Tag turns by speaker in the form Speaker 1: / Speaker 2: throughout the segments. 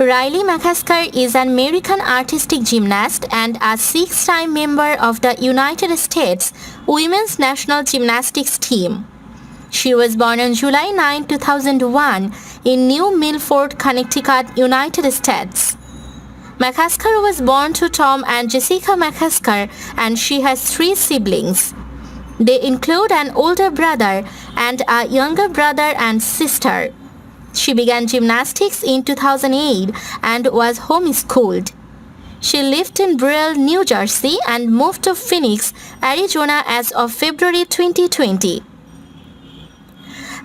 Speaker 1: Brielle McCusker is an American artistic gymnast and a six-time member of the United States Women's National Gymnastics Team. She was born on July 9, 2001 in New Milford, Connecticut, United States. McCusker was born to Tom and Jessica McCusker, and she has three siblings. They include an older brother and a younger brother and sister. She began gymnastics in 2008 and was homeschooled. She lived in Brielle, New Jersey and moved to Phoenix, Arizona as of February 2020.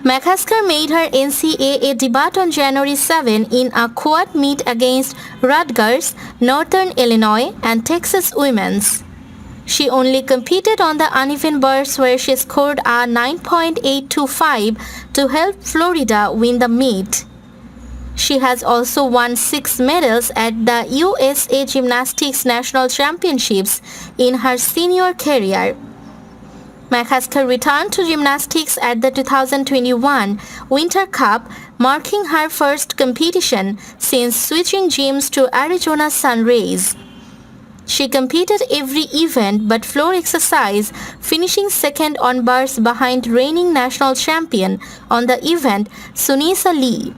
Speaker 1: McCusker made her NCAA debut on January 7 in a quad meet against Rutgers, Northern Illinois, and Texas Women's. She only competed on the uneven bars where she scored a 9.825 to help Florida win the meet. She has also won 6 medals at the USA Gymnastics National Championships in her senior career. McCusker returned to gymnastics at the 2021 Winter Cup, marking her first competition since switching gyms to Arizona Sun Rays. She competed every event but floor exercise, finishing second on bars behind reigning national champion on the event, Sunisa Lee.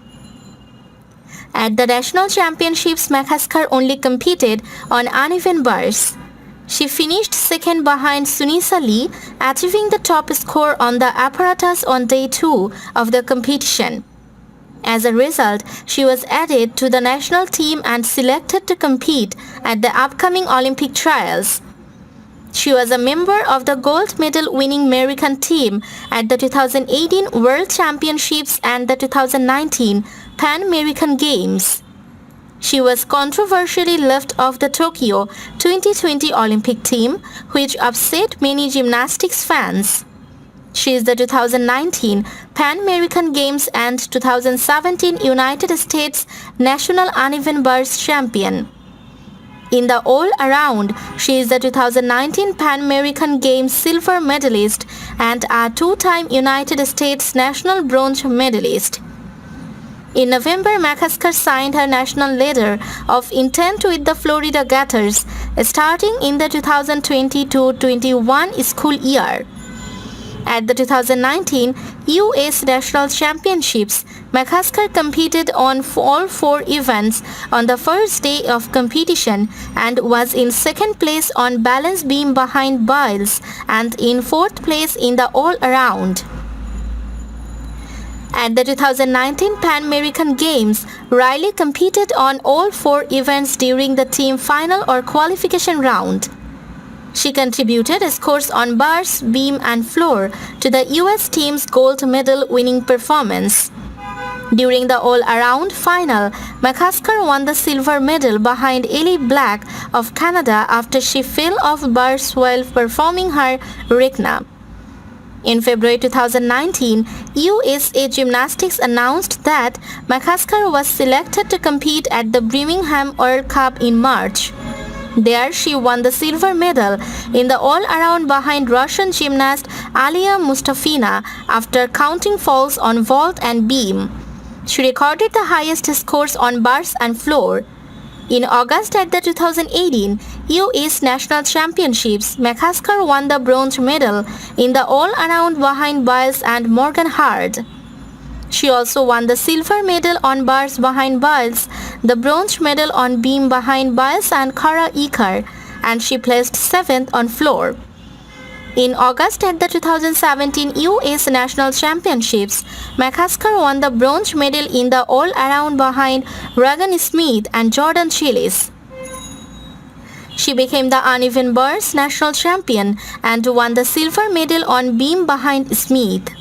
Speaker 1: At the national championships, McCusker only competed on uneven bars. She finished second behind Sunisa Lee, achieving the top score on the apparatus on day 2 of the competition. As a result, she was added to the national team and selected to compete at the upcoming Olympic trials. She was a member of the gold medal winning American team at the 2018 World Championships and the 2019 Pan American Games. She was controversially left off the Tokyo 2020 Olympic team, which upset many gymnastics fans. She is the 2019 Pan American Games and 2017 United States National Uneven Bars Champion. In the all-around, she is the 2019 Pan American Games silver medalist and a 2-time United States National Bronze medalist. In November, McCusker signed her national letter of intent with the Florida Gators, starting in the 2020-21 school year. At the 2019 U.S. National Championships, McCusker competed on all 4 events on the first day of competition and was in second place on balance beam behind Brielle and in 4th place in the all-around. At the 2019 Pan American Games, Brielle competed on all 4 events during the team final or qualification round. She contributed scores on bars, beam and floor to the US team's gold medal winning performance. During the all-around final, McCusker won the silver medal behind Ellie Black of Canada after she fell off bars while performing her Rekna. In February 2019, USA Gymnastics announced that McCusker was selected to compete at the Birmingham World Cup in March. There, she won the silver medal in the all-around behind Russian gymnast Alia Mustafina after counting falls on vault and beam. She recorded the highest scores on bars and floor. In August at the 2018 U.S. National Championships, McCusker won the bronze medal in the all-around behind Brielle and Morgan Hard. She also won the silver medal on bars behind Brielle, the bronze medal on beam behind Brielle and Kara Ikar, and she placed 7th on floor. In August at the 2017 U.S. National Championships, McCusker won the bronze medal in the all-around behind Regan Smith and Jordan Chiles. She became the uneven bars national champion and won the silver medal on beam behind Smith.